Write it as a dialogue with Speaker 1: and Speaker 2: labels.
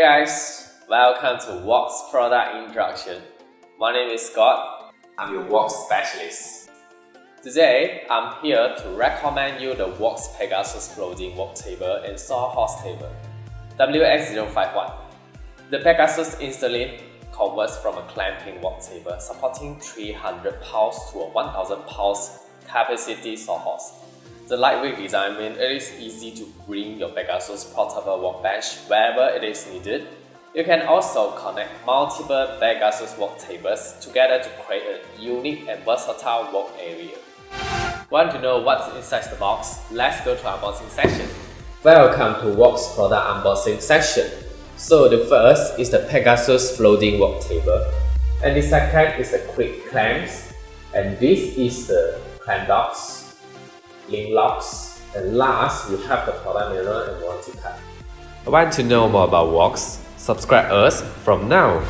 Speaker 1: guys, welcome to WORX product introduction. My name is Scott. I'm your WORX specialist. Today, I'm here to recommend you the WORX Pegasus floating work table and sawhorse table, WX051. The Pegasus instantly converts from a clamping work table supporting 300 pounds to a 1000 pounds capacity sawhorse. The lightweight design means it is easy to bring your Pegasus portable workbench wherever it is needed. You can also connect multiple Pegasus work tables together to create a unique and versatile work area. Want to know what's inside the box? Let's go to unboxing section. Welcome to WORX product unboxing section. So the first is the Pegasus floating work table, and the second is the quick clamps, and this is the clamp locks, link locks, and last we have the product manual and warranty card. Want to know more about WORX? Subscribe us from now.